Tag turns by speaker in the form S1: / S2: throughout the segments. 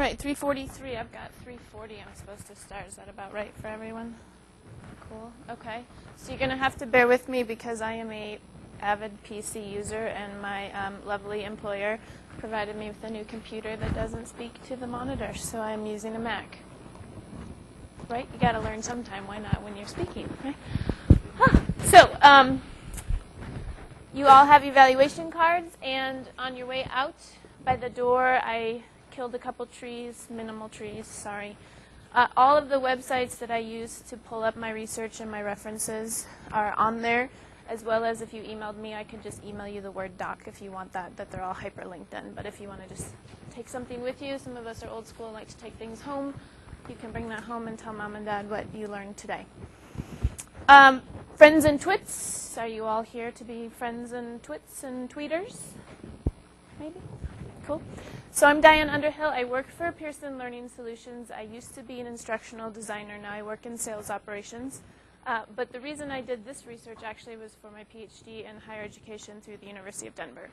S1: right, 3:43. I've got 3:40 I'm supposed to start. Is that about right for everyone? Cool. Okay. So you're going to have to bear with me because I am a avid PC user, and my lovely employer provided me with a new computer that doesn't speak to the monitor, so I'm using a Mac. Right? You got to learn sometime. Why not when you're speaking? Right? So you all have evaluation cards, and on your way out by the door, I killed a couple trees, minimal trees, sorry. All of the websites that I use to pull up my research and my references are on there, as well as if you emailed me, I could just email you the Word doc if you want that they're all hyperlinked in. But if you want to just take something with you, some of us are old school and like to take things home, you can bring that home and tell Mom and Dad what you learned today. Friends and Twits, are you all here to be friends and Twits and tweeters? Maybe? Cool. So I'm Diane Underhill. I work for Pearson Learning Solutions. I used to be an instructional designer. Now I work in sales operations. But the reason I did this research actually was for my PhD in higher education through the University of Denver.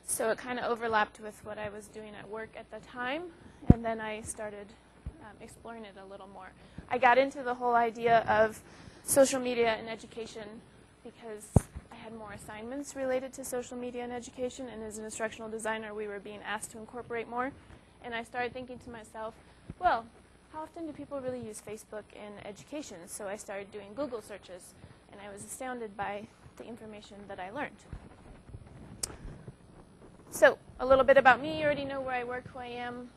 S1: So it kind of overlapped with what I was doing at work at the time, and then I started exploring it a little more. I got into the whole idea of social media and education because I had more assignments related to social media and education, and as an instructional designer, we were being asked to incorporate more. And I started thinking to myself, well, how often do people really use Facebook in education? So I started doing Google searches, and I was astounded by the information that I learned. So a little bit about me. You already know where I work, who I am.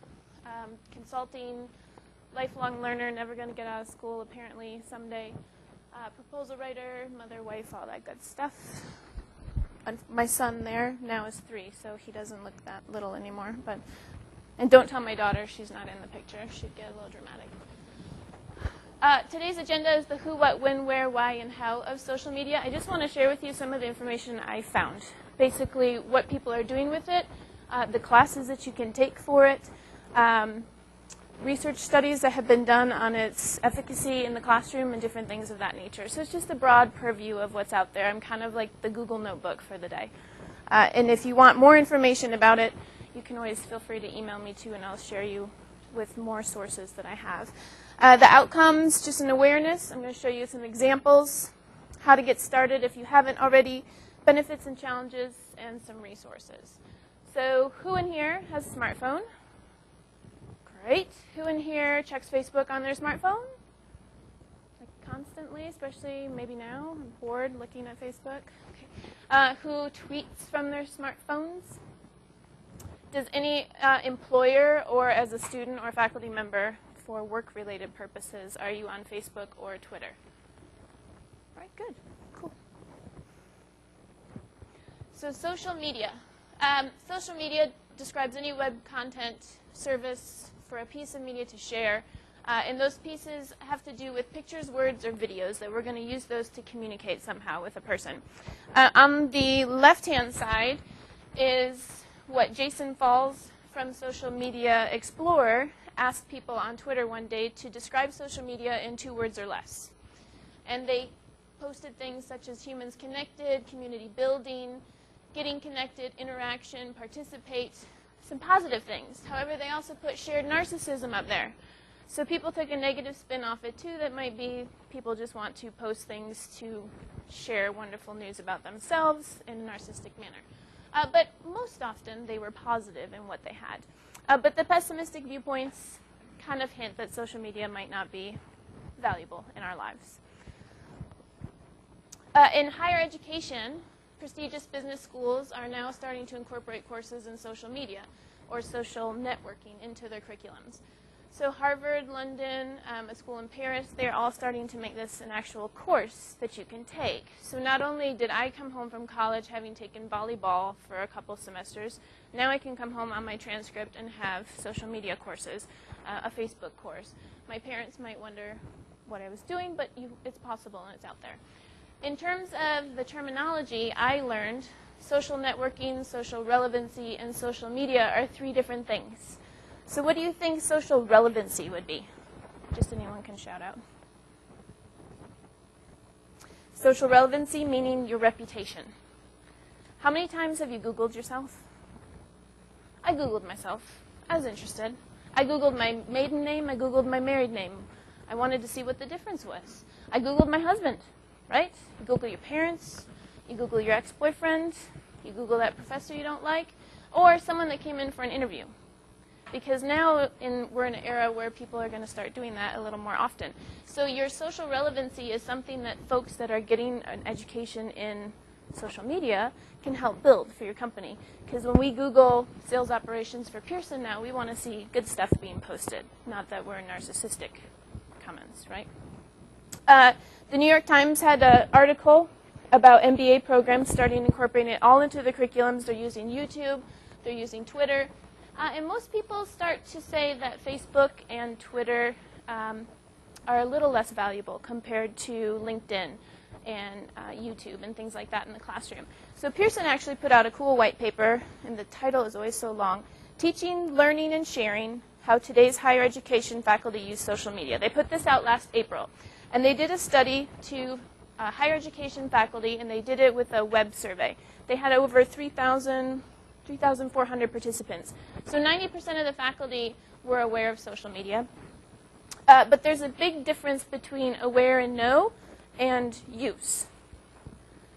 S1: Consulting, lifelong learner, never going to get out of school apparently someday. Proposal writer, mother, wife, all that good stuff. And my son there now is 3, so he doesn't look that little anymore. And don't tell my daughter, she's not in the picture. She'd get a little dramatic. Today's agenda is the who, what, when, where, why, and how of social media. I just want to share with you some of the information I found. Basically, what people are doing with it, the classes that you can take for it, research studies that have been done on its efficacy in the classroom and different things of that nature. So it's just a broad purview of what's out there. I'm kind of like the Google notebook for the day. And if you want more information about it, you can always feel free to email me too, and I'll share you with more sources that I have. The outcomes, just an awareness. I'm going to show you some examples, how to get started if you haven't already, benefits and challenges, and some resources. So who in here has a smartphone? Great. Who in here checks Facebook on their smartphone? Like constantly, especially maybe now. I'm bored looking at Facebook. Okay. Who tweets from their smartphones? Does any employer or as a student or faculty member for work-related purposes, are you on Facebook or Twitter? All right, good. Cool. So social media. Social media describes any web content service for a piece of media to share. And those pieces have to do with pictures, words, or videos that we're going to use those to communicate somehow with a person. On the left-hand side is what Jason Falls from Social Media Explorer asked people on Twitter one day to describe social media in 2 words or less. And they posted things such as humans connected, community building, getting connected, interaction, participate, some positive things. However, they also put shared narcissism up there. So people took a negative spin off it too. That might be people just want to post things to share wonderful news about themselves in a narcissistic manner. But most often they were positive in what they had. But the pessimistic viewpoints kind of hint that social media might not be valuable in our lives. In higher education, prestigious business schools are now starting to incorporate courses in social media or social networking into their curriculums. So Harvard, London, a school in Paris, they're all starting to make this an actual course that you can take. So not only did I come home from college having taken volleyball for a couple semesters, now I can come home on my transcript and have social media courses, a Facebook course. My parents might wonder what I was doing, but it's possible and it's out there. In terms of the terminology, I learned social networking, social relevancy, and social media are 3 different things. So what do you think social relevancy would be? Just anyone can shout out. Social relevancy meaning your reputation. How many times have you Googled yourself? I Googled myself. I was interested. I Googled my maiden name, I Googled my married name. I wanted to see what the difference was. I Googled my husband, right? You Google your parents, you Google your ex-boyfriend, you Google that professor you don't like, or someone that came in for an interview. Because now we're in an era where people are going to start doing that a little more often. So your social relevancy is something that folks that are getting an education in social media can help build for your company. Because when we Google sales operations for Pearson now, we want to see good stuff being posted, not that we're narcissistic comments, right? The New York Times had an article about MBA programs starting incorporating it all into the curriculums. They're using YouTube, they're using Twitter. And most people start to say that Facebook and Twitter are a little less valuable compared to LinkedIn and YouTube and things like that in the classroom. So Pearson actually put out a cool white paper, and the title is always so long, Teaching, Learning, and Sharing, How Today's Higher Education Faculty Use Social Media. They put this out last April, and they did a study to higher education faculty, and they did it with a web survey. They had over 3,400 participants. So 90% of the faculty were aware of social media. But there's a big difference between aware and know and use.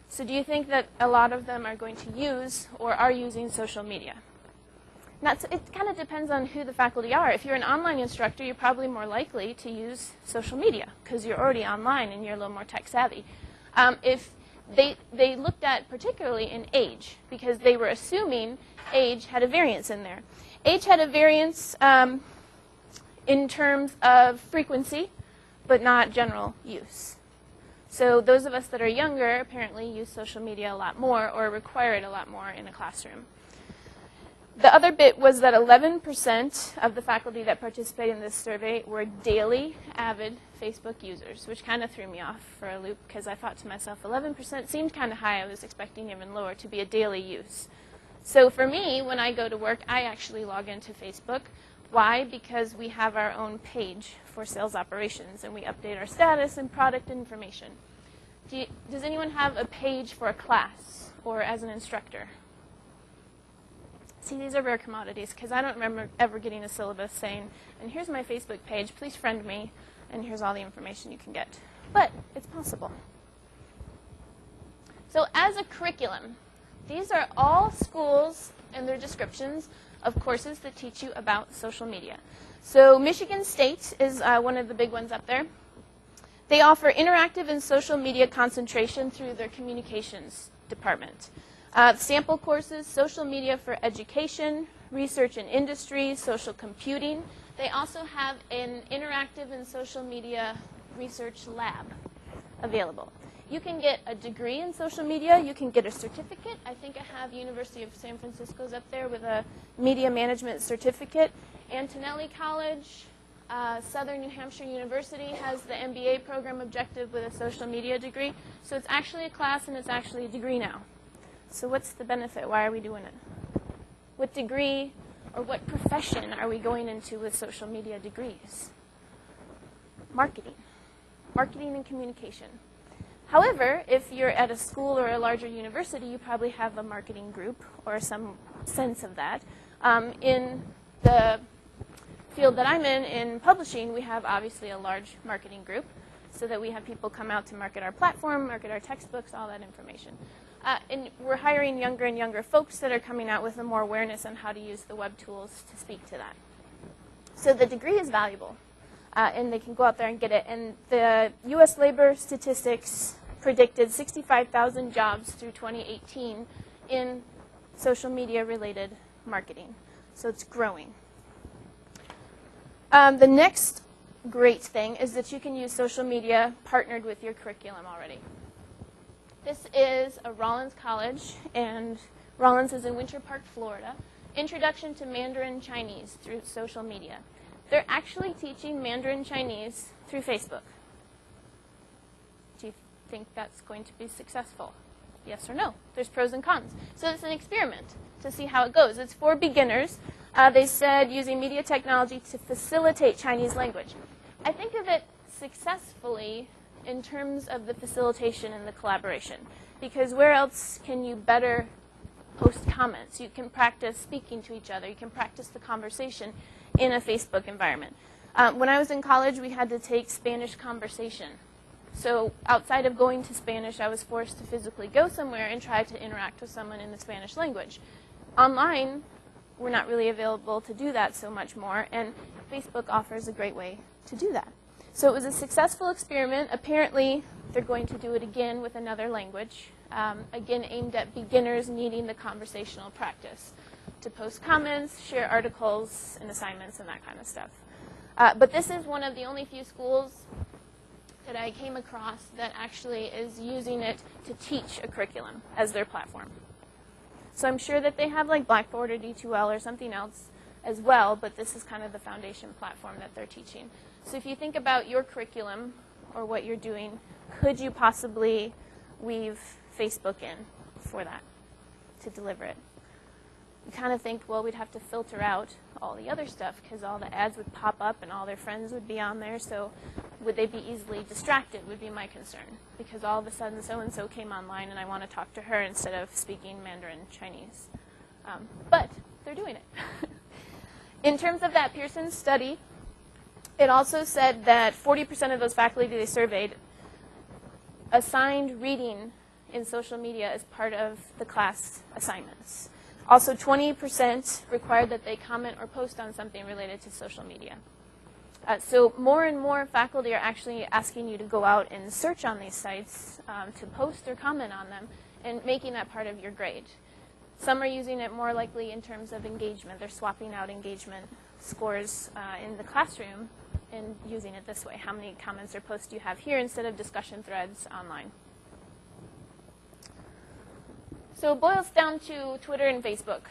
S1: So do you think that a lot of them are going to use or are using social media? Now, it kind of depends on who the faculty are. If you're an online instructor, you're probably more likely to use social media because you're already online and you're a little more tech savvy. If they looked at particularly in age, because they were assuming age had a variance in there. Age had a variance in terms of frequency, but not general use. So those of us that are younger apparently use social media a lot more or require it a lot more in a classroom. The other bit was that 11% of the faculty that participated in this survey were daily avid Facebook users, which kind of threw me off for a loop because I thought to myself, 11% seemed kind of high. I was expecting even lower to be a daily use. So for me, when I go to work, I actually log into Facebook. Why? Because we have our own page for sales operations, and we update our status and product information. Does anyone have a page for a class or as an instructor? See, these are rare commodities because I don't remember ever getting a syllabus saying, and here's my Facebook page, please friend me, and here's all the information you can get. But it's possible. So as a curriculum, these are all schools and their descriptions of courses that teach you about social media. So Michigan State is one of the big ones up there. They offer interactive and social media concentration through their communications department. Sample courses, social media for education, research and industry, social computing. They also have an interactive and social media research lab available. You can get a degree in social media. You can get a certificate. I think I have University of San Francisco's up there with a media management certificate. Antonelli College, Southern New Hampshire University has the MBA program objective with a social media degree. So it's actually a class and it's actually a degree now. So what's the benefit? Why are we doing it? What degree or what profession are we going into with social media degrees? Marketing. Marketing and communication. However, if you're at a school or a larger university, you probably have a marketing group or some sense of that. In the field that I'm in publishing, we have obviously a large marketing group so that we have people come out to market our platform, market our textbooks, all that information. And we're hiring younger and younger folks that are coming out with more awareness on how to use the web tools to speak to that. So the degree is valuable, and they can go out there and get it. And the U.S. labor statistics predicted 65,000 jobs through 2018 in social media-related marketing. So it's growing. The next great thing is that you can use social media partnered with your curriculum already. This is a Rollins College, and Rollins is in Winter Park, Florida. Introduction to Mandarin Chinese through social media. They're actually teaching Mandarin Chinese through Facebook. Do you think that's going to be successful? Yes or no? There's pros and cons. So it's an experiment to see how it goes. It's for beginners. They said using media technology to facilitate Chinese language. I think of it successfully in terms of the facilitation and the collaboration. Because where else can you better post comments? You can practice speaking to each other. You can practice the conversation in a Facebook environment. When I was in college, we had to take Spanish conversation. So outside of going to Spanish, I was forced to physically go somewhere and try to interact with someone in the Spanish language. Online, we're not really available to do that so much more, and Facebook offers a great way to do that. So it was a successful experiment. Apparently, they're going to do it again with another language, again aimed at beginners needing the conversational practice to post comments, share articles, and assignments, and that kind of stuff. But this is one of the only few schools that I came across that actually is using it to teach a curriculum as their platform. So I'm sure that they have like Blackboard or D2L or something else as well, but this is kind of the foundation platform that they're teaching. So if you think about your curriculum or what you're doing, could you possibly weave Facebook in for that to deliver it? You kind of think, well, we'd have to filter out all the other stuff because all the ads would pop up and all their friends would be on there. So would they be easily distracted would be my concern, because all of a sudden so-and-so came online and I want to talk to her instead of speaking Mandarin Chinese. But they're doing it. In terms of that Pearson study, it also said that 40% of those faculty they surveyed assigned reading in social media as part of the class assignments. Also, 20% required that they comment or post on something related to social media. So more and more faculty are actually asking you to go out and search on these sites to post or comment on them and making that part of your grade. Some are using it more likely in terms of engagement. They're swapping out engagement scores in the classroom and using it this way. How many comments or posts do you have here instead of discussion threads online? So it boils down to Twitter and Facebook.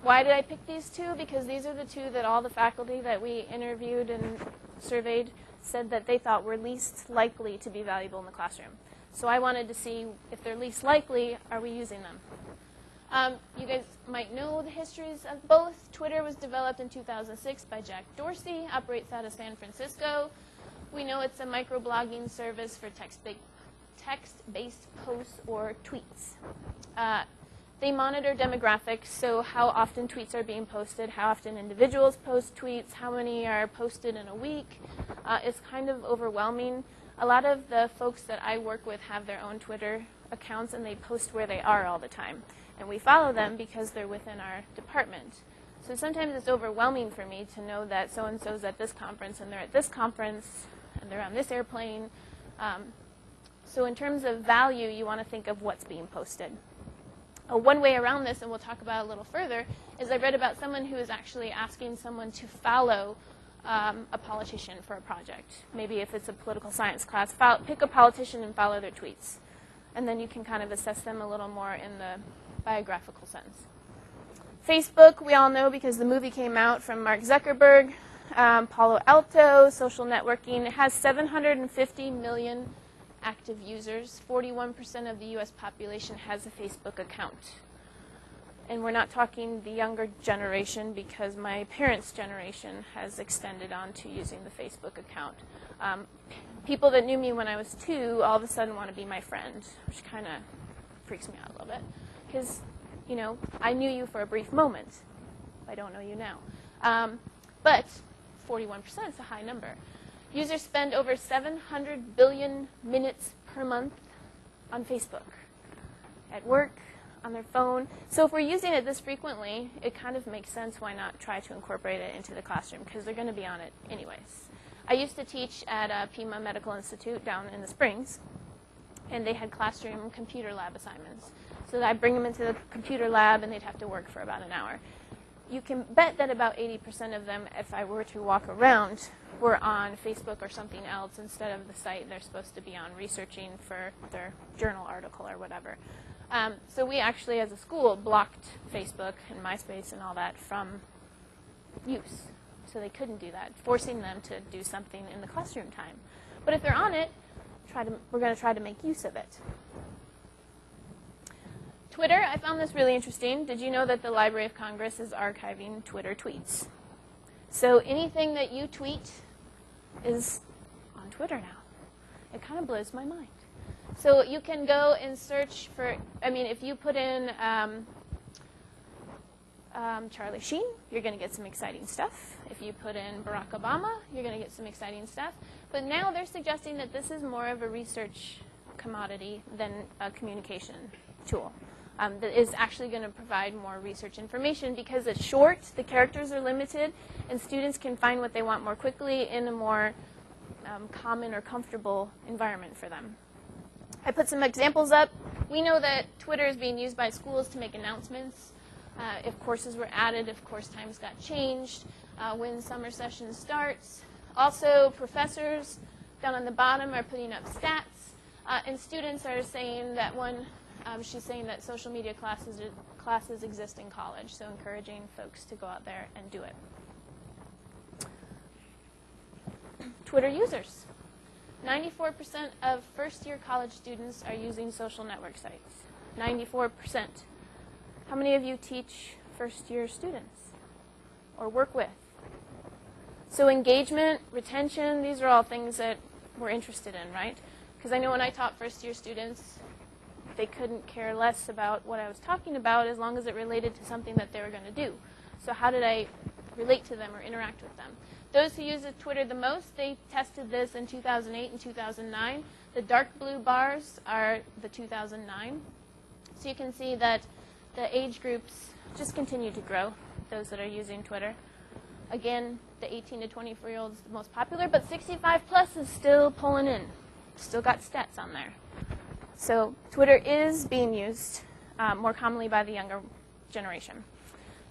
S1: Why did I pick these two? Because these are the two that all the faculty that we interviewed and surveyed said that they thought were least likely to be valuable in the classroom. So I wanted to see if they're least likely, are we using them? You guys might know the histories of both. Twitter was developed in 2006 by Jack Dorsey, operates out of San Francisco. We know it's a microblogging service for text-based posts or tweets. They monitor demographics, so how often tweets are being posted, how often individuals post tweets, how many are posted in a week. It's kind of overwhelming. A lot of the folks that I work with have their own Twitter accounts, and they post where they are all the time. And we follow them because they're within our department. So sometimes it's overwhelming for me to know that so-and-so's at this conference, and they're at this conference, and they're on this airplane. So in terms of value, you want to think of what's being posted. One way around this, and we'll talk about it a little further, is I read about someone who is actually asking someone to follow a politician for a project. Maybe if it's a political science class, pick a politician and follow their tweets. And then you can kind of assess them a little more in the biographical sense. Facebook, we all know because the movie came out from Mark Zuckerberg. Palo Alto, social networking. It has 750 million active users. 41% of the US population has a Facebook account. And we're not talking the younger generation because my parents' generation has extended on to using the Facebook account. People that knew me when I was 2 all of a sudden want to be my friend, which kind of freaks me out a little bit. Because, you know, I knew you for a brief moment. I don't know you now. But 41% is a high number. Users spend over 700 billion minutes per month on Facebook, at work, on their phone. So if we're using it this frequently, it kind of makes sense why not try to incorporate it into the classroom, because they're going to be on it anyways. I used to teach at Pima Medical Institute down in the Springs, and they had classroom computer lab assignments. So I'd bring them into the computer lab, and they'd have to work for about an hour. You can bet that about 80% of them, if I were to walk around, were on Facebook or something else instead of the site they're supposed to be on, researching for their journal article or whatever. So we actually, as a school, blocked Facebook and MySpace and all that from use. So they couldn't do that, forcing them to do something in the classroom time. But if they're on it, we're going to try to make use of it. Twitter, I found this really interesting. Did you know that the Library of Congress is archiving Twitter tweets? So anything that you tweet is on Twitter now. It kind of blows my mind. So you can go and search for, I mean, if you put in Charlie Sheen, you're going to get some exciting stuff. If you put in Barack Obama, you're going to get some exciting stuff. But now they're suggesting that this is more of a research commodity than a communication tool. That is actually going to provide more research information because it's short, the characters are limited, and students can find what they want more quickly in a more common or comfortable environment for them. I put some examples up. We know that Twitter is being used by schools to make announcements. If courses were added, if course times got changed, when summer session starts. Also, professors down on the bottom are putting up stats, and students are saying that she's saying that social media classes exist in college, so encouraging folks to go out there and do it. Twitter users. 94% of first-year college students are using social network sites. 94%. How many of you teach first-year students or work with? So engagement, retention, these are all things that we're interested in, right? Because I know when I taught first-year students, they couldn't care less about what I was talking about as long as it related to something that they were going to do. So how did I relate to them or interact with them? Those who use Twitter the most, they tested this in 2008 and 2009. The dark blue bars are the 2009. So you can see that the age groups just continue to grow, those that are using Twitter. Again, the 18 to 24-year-olds the most popular, but 65 plus is still pulling in. Still got stats on there. So Twitter is being used more commonly by the younger generation.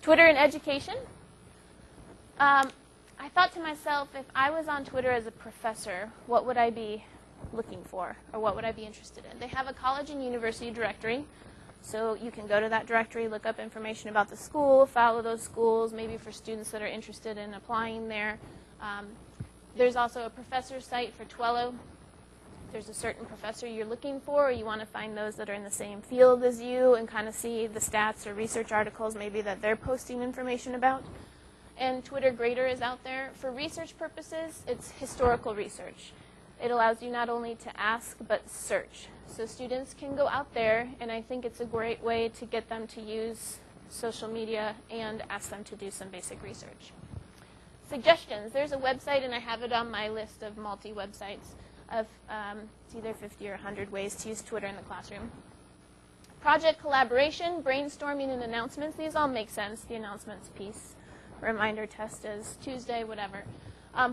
S1: Twitter in education. I thought to myself, if I was on Twitter as a professor, what would I be looking for, or what would I be interested in? They have a college and university directory, so you can go to that directory, look up information about the school, follow those schools, maybe for students that are interested in applying there. There's also a professor site for Twello. If there's a certain professor you're looking for, or you want to find those that are in the same field as you and kind of see the stats or research articles maybe that they're posting information about. And Twitter Grader is out there. For research purposes, it's historical research. It allows you not only to ask, but search. So students can go out there, and I think it's a great way to get them to use social media and ask them to do some basic research. Suggestions. There's a website, and I have it on my list of multi-websites of it's either 50 or 100 ways to use Twitter in the classroom. Project collaboration, brainstorming, and announcements. These all make sense, the announcements piece. Reminder test is Tuesday, whatever.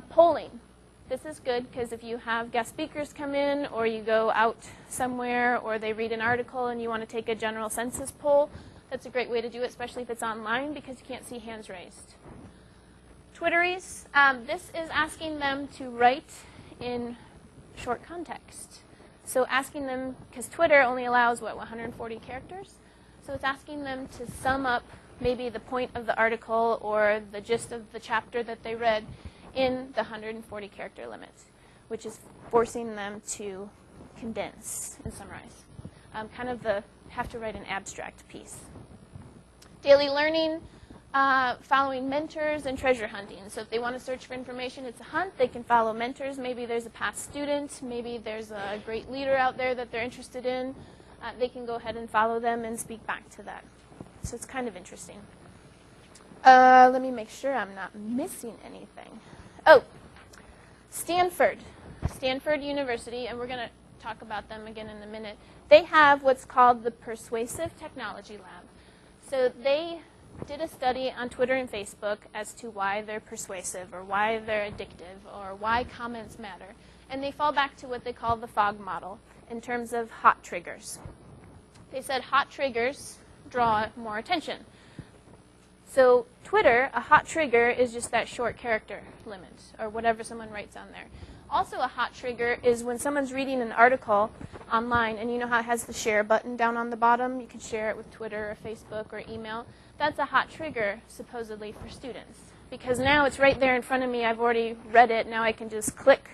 S1: Polling. This is good because if you have guest speakers come in, or you go out somewhere, or they read an article and you want to take a general census poll, that's a great way to do it, especially if it's online because you can't see hands raised. Twitteries. This is asking them to write in short context. So asking them, because Twitter only allows, 140 characters? So it's asking them to sum up maybe the point of the article or the gist of the chapter that they read in the 140 character limit, which is forcing them to condense and summarize. Kind of have to write an abstract piece. Daily learning, following mentors, and treasure hunting. So if they want to search for information, it's a hunt. They can follow mentors. Maybe there's a past student. Maybe there's a great leader out there that they're interested in. They can go ahead and follow them and speak back to that. So it's kind of interesting. Let me make sure I'm not missing anything. Oh, Stanford University, and we're going to talk about them again in a minute. They have what's called the Persuasive Technology Lab. So they did a study on Twitter and Facebook as to why they're persuasive or why they're addictive or why comments matter. And they fall back to what they call the FOG model in terms of hot triggers. They said hot triggers draw more attention. So Twitter, a hot trigger is just that short character limit or whatever someone writes on there. Also a hot trigger is when someone's reading an article online, and you know how it has the share button down on the bottom? You can share it with Twitter or Facebook or email. That's a hot trigger, supposedly, for students. Because now it's right there in front of me. I've already read it. Now I can just click,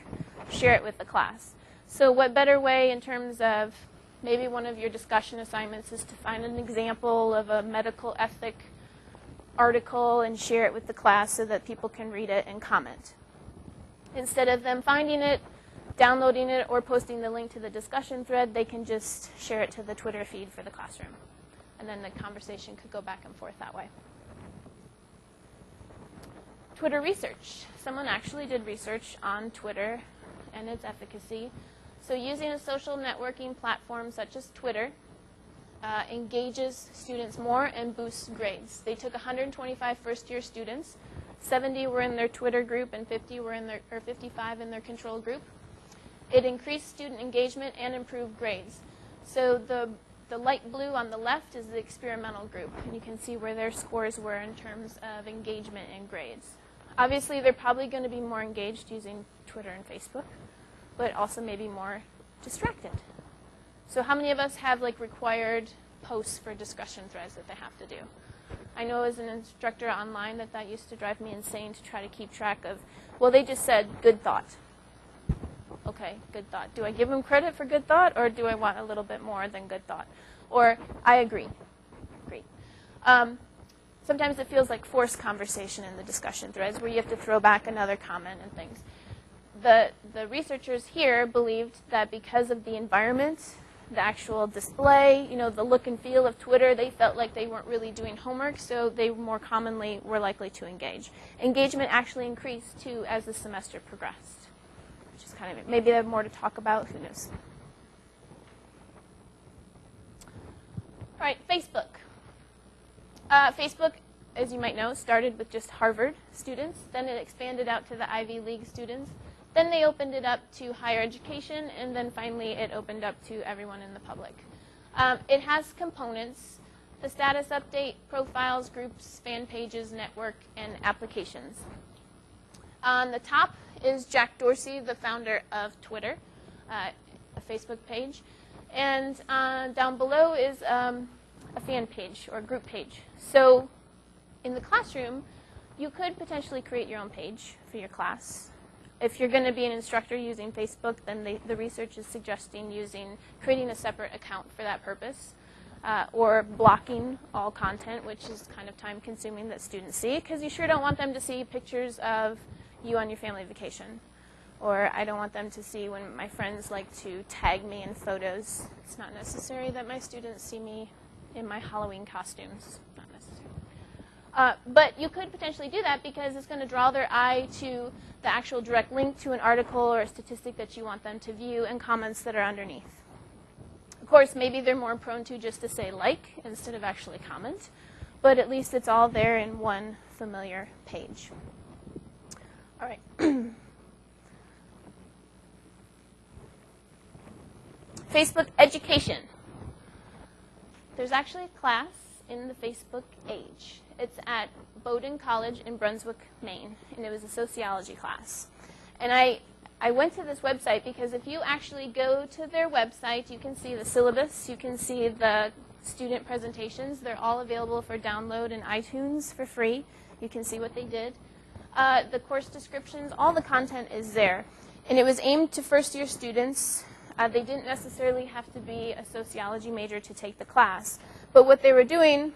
S1: share it with the class. So what better way in terms of maybe one of your discussion assignments is to find an example of a medical ethic article and share it with the class so that people can read it and comment. Instead of them finding it, downloading it, or posting the link to the discussion thread, they can just share it to the Twitter feed for the classroom. And then the conversation could go back and forth that way. Twitter research. Someone actually did research on Twitter and its efficacy. So using a social networking platform such as Twitter engages students more and boosts grades. They took 125 first-year students. 70 were in their Twitter group and 55 in their control group. It increased student engagement and improved grades. So the light blue on the left is the experimental group, and you can see where their scores were in terms of engagement and grades. Obviously, they're probably going to be more engaged using Twitter and Facebook, but also maybe more distracted. So how many of us have like required posts for discussion threads that they have to do? I know as an instructor online that used to drive me insane to try to keep track of, well, they just said good thought. Okay, good thought. Do I give them credit for good thought, or do I want a little bit more than good thought? Or I agree. Great. Sometimes it feels like forced conversation in the discussion threads where you have to throw back another comment and things. The researchers here believed that because of the environment, the actual display, the look and feel of Twitter, they felt like they weren't really doing homework, so they more commonly were likely to engage. Engagement actually increased, too, as the semester progressed, which is kind of, maybe they have more to talk about, who knows. All right, Facebook. Facebook, as you might know, started with just Harvard students. Then it expanded out to the Ivy League students. Then they opened it up to higher education, and then finally it opened up to everyone in the public. It has components: the status update, profiles, groups, fan pages, network, and applications. On the top is Jack Dorsey, the founder of Twitter, a Facebook page. And down below is a fan page or group page. So in the classroom, you could potentially create your own page for your class. If you're going to be an instructor using Facebook, then the research is suggesting creating a separate account for that purpose, or blocking all content, which is kind of time-consuming that students see, because you sure don't want them to see pictures of you on your family vacation. Or I don't want them to see when my friends like to tag me in photos. It's not necessary that my students see me in my Halloween costumes. Not necessary. But you could potentially do that because it's going to draw their eye to the actual direct link to an article or a statistic that you want them to view and comments that are underneath. Of course, maybe they're more prone to just to say like instead of actually comment, but at least it's all there in one familiar page. All right. Facebook education. There's actually a class in the Facebook age. It's at Rollins College in Brunswick, Maine, and it was a sociology class. And I went to this website because if you actually go to their website, you can see the syllabus, you can see the student presentations. They're all available for download in iTunes for free. You can see what they did. The course descriptions, all the content is there. And it was aimed to first-year students. They didn't necessarily have to be a sociology major to take the class. But what they were doing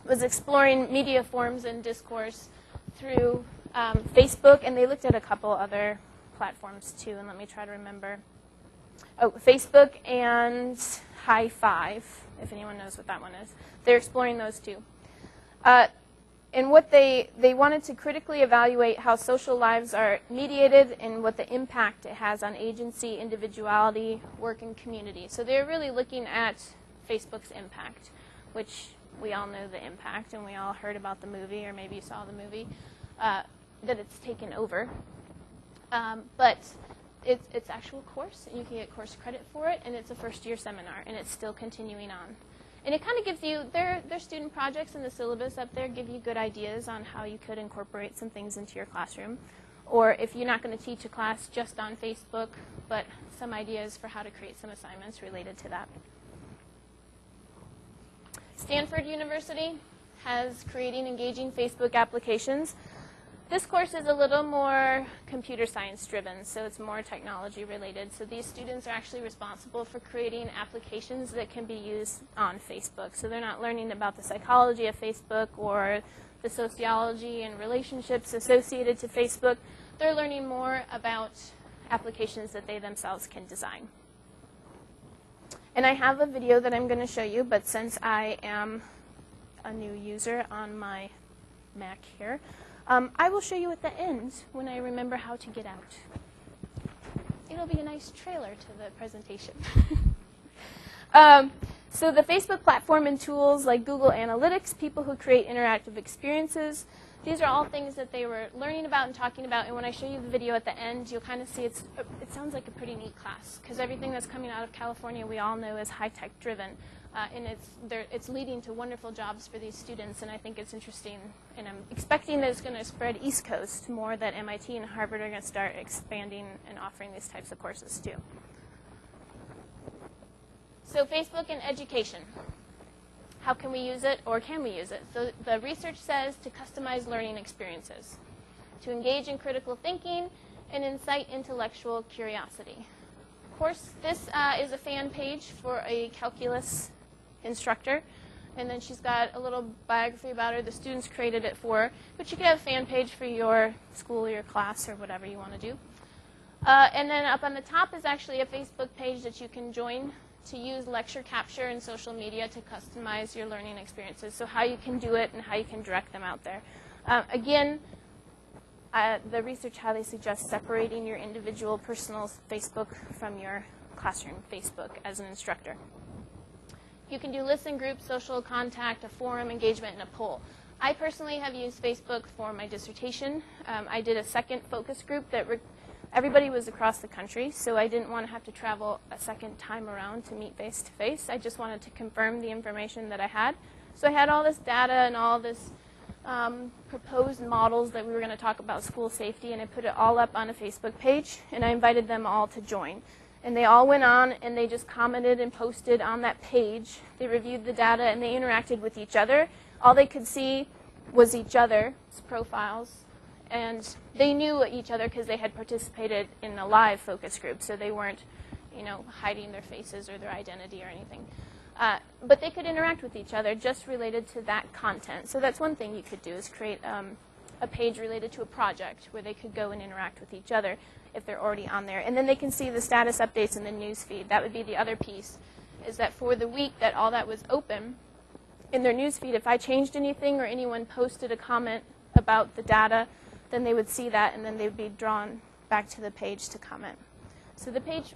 S1: was exploring media forms and discourse through Facebook, and they looked at a couple other platforms too, and let me try to remember. Oh, Facebook and High Five, if anyone knows what that one is. They're exploring those too. And what they wanted to critically evaluate how social lives are mediated and what the impact it has on agency, individuality, work, and community. So they're really looking at Facebook's impact, which we all know the impact, and we all heard about the movie, or maybe you saw the movie, that it's taken over. But it's actual course, and you can get course credit for it, and it's a first-year seminar, and it's still continuing on. And it kind of gives you, their student projects in the syllabus up there give you good ideas on how you could incorporate some things into your classroom. Or if you're not going to teach a class just on Facebook, but some ideas for how to create some assignments related to that. Stanford University has creating engaging Facebook applications. This course is a little more computer science driven, so it's more technology related. So these students are actually responsible for creating applications that can be used on Facebook. So they're not learning about the psychology of Facebook or the sociology and relationships associated to Facebook. They're learning more about applications that they themselves can design. And I have a video that I'm going to show you, but since I am a new user on my Mac here, I will show you at the end when I remember how to get out. It'll be a nice trailer to the presentation. So the Facebook platform and tools like Google Analytics, people who create interactive experiences, these are all things that they were learning about and talking about. And when I show you the video at the end, you'll kind of see it sounds like a pretty neat class, because everything that's coming out of California we all know is high-tech driven. And it's leading to wonderful jobs for these students, and I think it's interesting. And I'm expecting that it's going to spread East Coast more, that MIT and Harvard are going to start expanding and offering these types of courses too. So Facebook and education. How can we use it, or can we use it? So the research says to customize learning experiences, to engage in critical thinking, and incite intellectual curiosity. Of course, this is a fan page for a calculus instructor, and then she's got a little biography about her. The students created it for her, but you could have a fan page for your school, your class, or whatever you want to do. And then up on the top is actually a Facebook page that you can join to use lecture capture and social media to customize your learning experiences. So how you can do it and how you can direct them out there. Again, the research highly suggests separating your individual personal Facebook from your classroom Facebook as an instructor. You can do listen groups, social contact, a forum, engagement, and a poll. I personally have used Facebook for my dissertation. I did a second focus group that everybody was across the country, so I didn't want to have to travel a second time around to meet face-to-face. I just wanted to confirm the information that I had. So I had all this data and all this proposed models that we were going to talk about school safety, and I put it all up on a Facebook page, and I invited them all to join. And they all went on, and they just commented and posted on that page. They reviewed the data, and they interacted with each other. All they could see was each other's profiles, and they knew each other because they had participated in a live focus group, so they weren't, hiding their faces or their identity or anything. But they could interact with each other just related to that content. So that's one thing you could do, is create a page related to a project where they could go and interact with each other if they're already on there. And then they can see the status updates in the news feed. That would be the other piece, is that for the week that all that was open, in their news feed, if I changed anything or anyone posted a comment about the data, then they would see that, and then they would be drawn back to the page to comment. So the page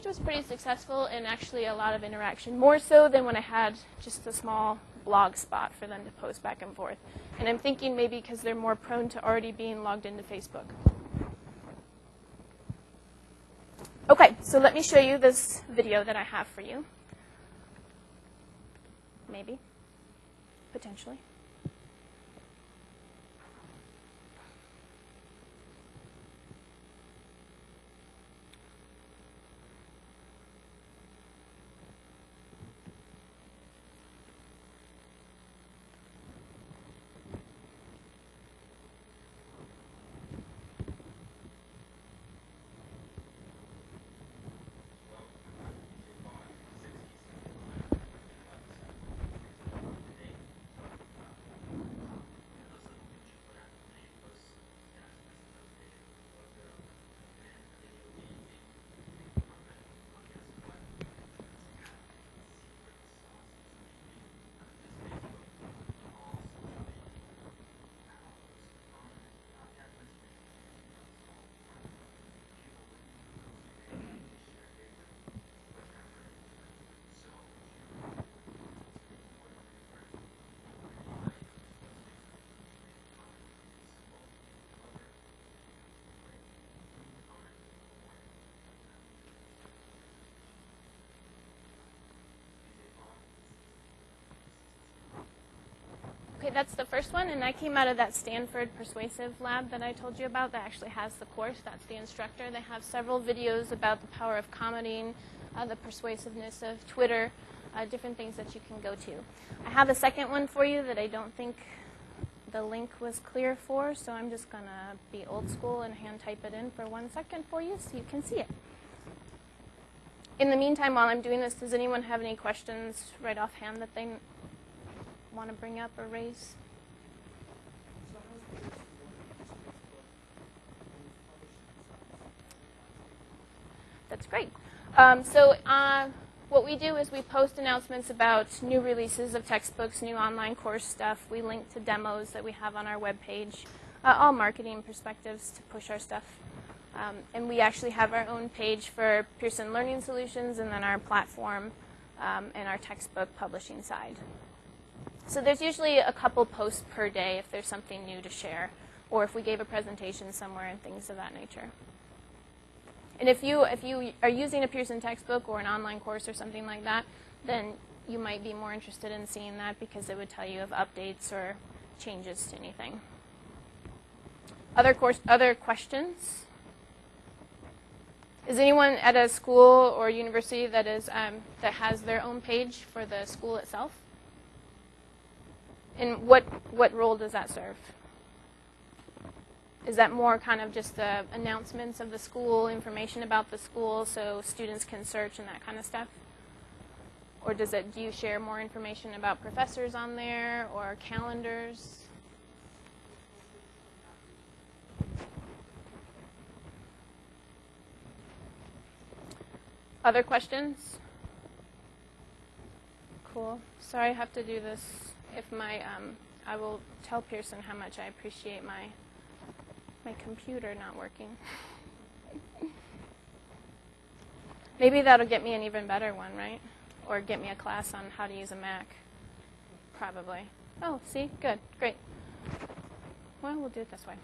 S1: was pretty successful, and actually a lot of interaction, more so than when I had just a small blog spot for them to post back and forth. And I'm thinking maybe because they're more prone to already being logged into Facebook. Okay, so let me show you this video that I have for you. Maybe, potentially. Okay, that's the first one, and that came out of that Stanford Persuasive Lab that I told you about that actually has the course. That's the instructor. They have several videos about the power of commenting, the persuasiveness of Twitter, different things that you can go to. I have a second one for you that I don't think the link was clear for, so I'm just going to be old school and hand type it in for 1 second for you so you can see it. In the meantime, while I'm doing this, does anyone have any questions right offhand that they want to bring up or raise? That's great. What we do is we post announcements about new releases of textbooks, new online course stuff. We link to demos that we have on our webpage. All marketing perspectives to push our stuff. And we actually have our own page for Pearson Learning Solutions and then our platform and our textbook publishing side. So there's usually a couple posts per day if there's something new to share, or if we gave a presentation somewhere and things of that nature. And if you are using a Pearson textbook or an online course or something like that, then you might be more interested in seeing that because it would tell you of updates or changes to anything. Other questions? Is anyone at a school or university that has their own page for the school itself? And what role does that serve? Is that more kind of just the announcements of the school, information about the school, so students can search and that kind of stuff? Or do you share more information about professors on there or calendars? Other questions? Cool. Sorry I have to do this. If I will tell Pearson how much I appreciate my computer not working. Maybe that'll get me an even better one, right? Or get me a class on how to use a Mac. Probably. Oh, see? Good. Great. Well, we'll do it this way.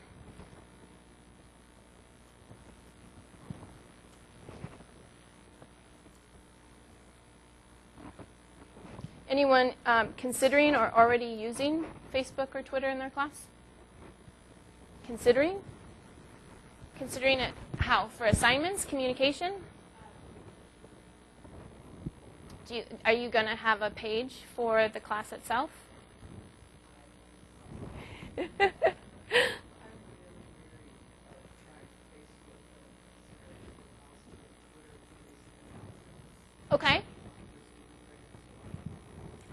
S1: Anyone considering or already using Facebook or Twitter in their class? Considering? Considering it how? For assignments, communication? Are you going to have a page for the class itself? Okay.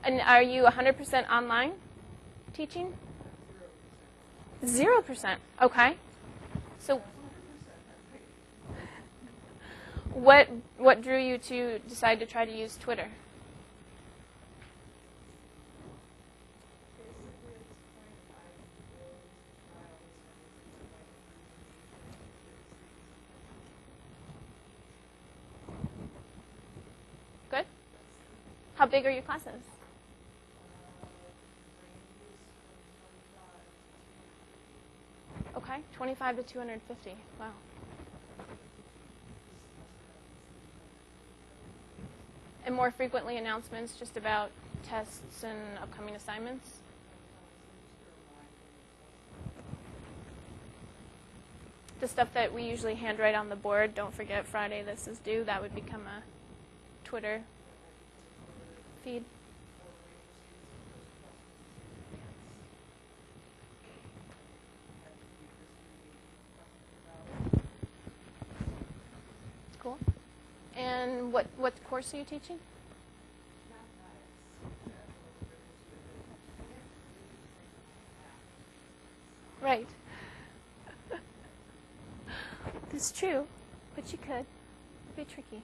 S1: And are you 100% online teaching? 0%. Okay. So what drew you to decide to try to use Twitter? Good. How big are your classes? Okay, 25 to 250. Wow. And more frequently announcements just about tests and upcoming assignments? The stuff that we usually handwrite on the board, don't forget Friday this is due, that would become a Twitter feed. Cool. And what course are you teaching? Right. It's true, but you could. It'd be tricky.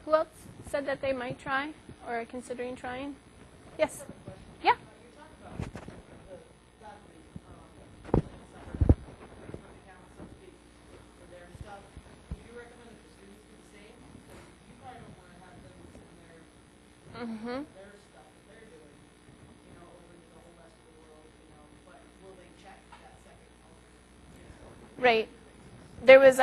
S1: Who else said that they might try or are considering trying? Yes. Yeah. Mm-hmm.
S2: Their stuff that they're doing, over the whole rest of the world, but will they check that second?
S1: Right. There was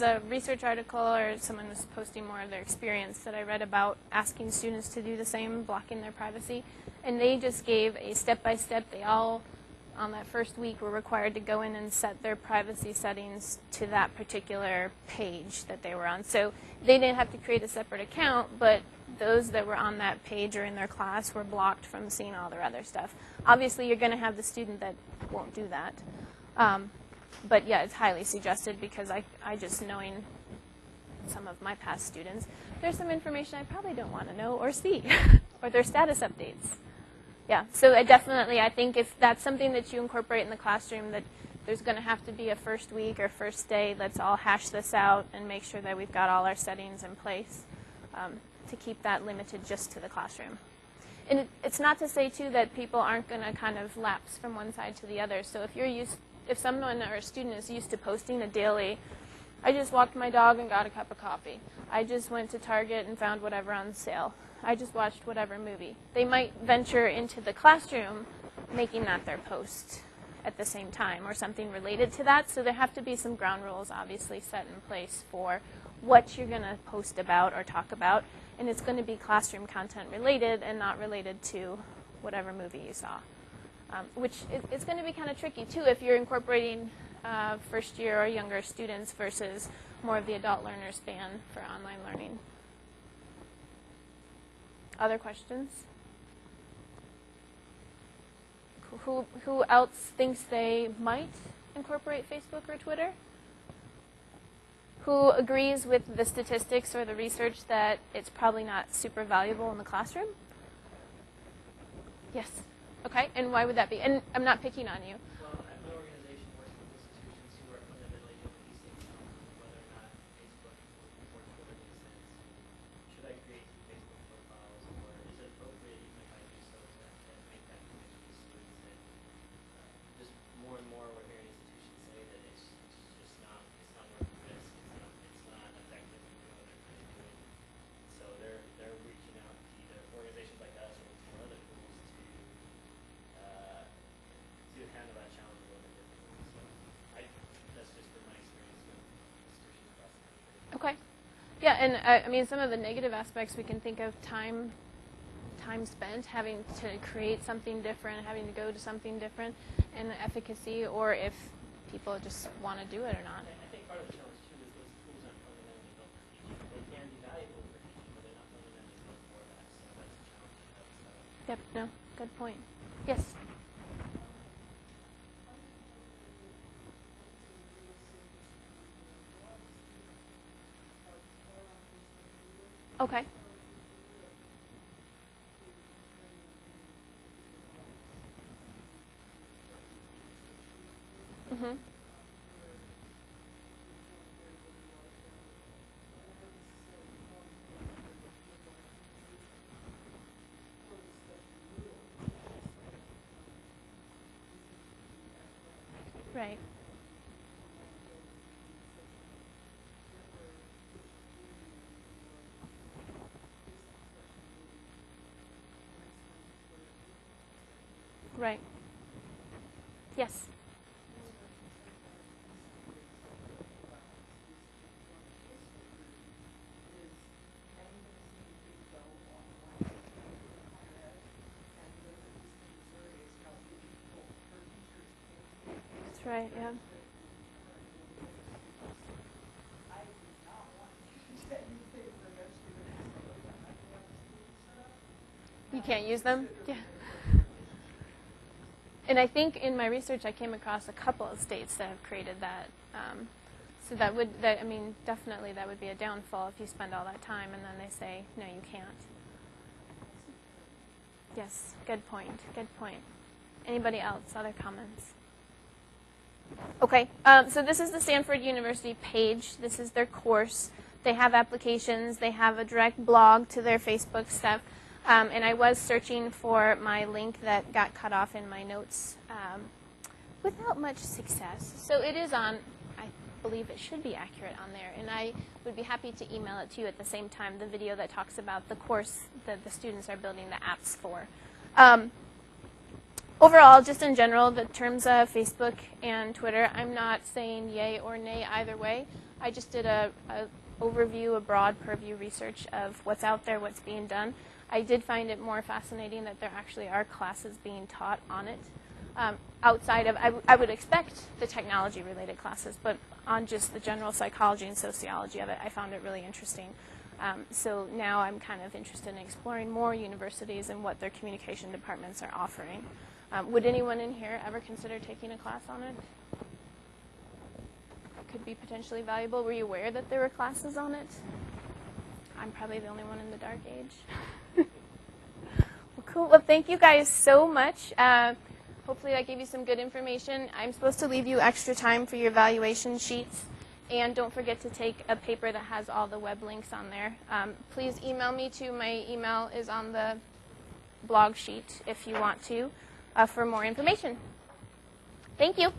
S1: a research article, or someone was posting more of their experience that I read about asking students to do the same, blocking their privacy, and they just gave a step-by-step. They all, on that first week, were required to go in and set their privacy settings to that particular page that they were on. So they didn't have to create a separate account, but those that were on that page or in their class were blocked from seeing all their other stuff. Obviously, you're going to have the student that won't do that. But yeah, it's highly suggested because I just knowing some of my past students, there's some information I probably don't want to know or see, or their status updates. Yeah, so I think if that's something that you incorporate in the classroom, that there's going to have to be a first week or first day, let's all hash this out and make sure that we've got all our settings in place to keep that limited just to the classroom. And it's not to say, too, that people aren't going to kind of lapse from one side to the other. So if someone or a student is used to posting a daily, I just walked my dog and got a cup of coffee. I just went to Target and found whatever on sale. I just watched whatever movie. They might venture into the classroom making that their post at the same time or something related to that. So there have to be some ground rules obviously set in place for what you're going to post about or talk about. And it's going to be classroom content related and not related to whatever movie you saw. Which it's going to be kind of tricky, too, if you're incorporating first year or younger students versus more of the adult learner span for online learning. Other questions? Who else thinks they might incorporate Facebook or Twitter? Who agrees with the statistics or the research that it's probably not super valuable in the classroom? Yes. Okay, and why would that be? And I'm not picking on you.
S3: Well, my organization works with institutions who are fundamentally doing these things on whether or not Facebook or Twitter makes sense. Should I create Facebook profiles, or is it appropriate even if I do so to make that connection to students? And just more and more we're hearing institutions say that it's just not worth the risk. It's not effective in doing what they're trying to do. So they're reaching out to either organizations like us or other tools to handle that challenge a little bit differently. So that's just from my experience with institutions across the country.
S1: Okay. Yeah, and I mean, some of the negative aspects we can think of time spent having to create something different, having to go to something different, and the efficacy, or if people just want to do it or not.
S3: I think part of the challenge too is those tools aren't fundamentally built for teaching. They can be valuable for teaching, but they're not fundamentally built for that. So that's a challenge.
S1: Yep, no, good point. Yes? Okay. Mm-hmm. Right. Right. Yes. That's right, yeah. You can't use them? Yeah. And I think in my research I came across a couple of states that have created that. So I mean, definitely that would be a downfall if you spend all that time and then they say, no, you can't. Yes, good point, good point. Anybody else, other comments? Okay, so this is the Stanford University page. This is their course. They have applications. They have a direct blog to their Facebook stuff. And I was searching for my link that got cut off in my notes without much success. So it is on, I believe it should be accurate on there. And I would be happy to email it to you at the same time, the video that talks about the course that the students are building the apps for. Overall, just in general, the terms of Facebook and Twitter, I'm not saying yay or nay either way. I just did a overview, a broad purview research of what's out there, what's being done. I did find it more fascinating that there actually are classes being taught on it. Outside of, I would expect the technology-related classes, but on just the general psychology and sociology of it, I found it really interesting. So now I'm kind of interested in exploring more universities and what their communication departments are offering. Would anyone in here ever consider taking a class on it? Could be potentially valuable. Were you aware that there were classes on it? I'm probably the only one in the dark age. Well, cool. Well, thank you guys so much. Hopefully that gave you some good information. I'm supposed to leave you extra time for your evaluation sheets. And don't forget to take a paper that has all the web links on there. Please email me too. My email is on the blog sheet if you want to for more information. Thank you.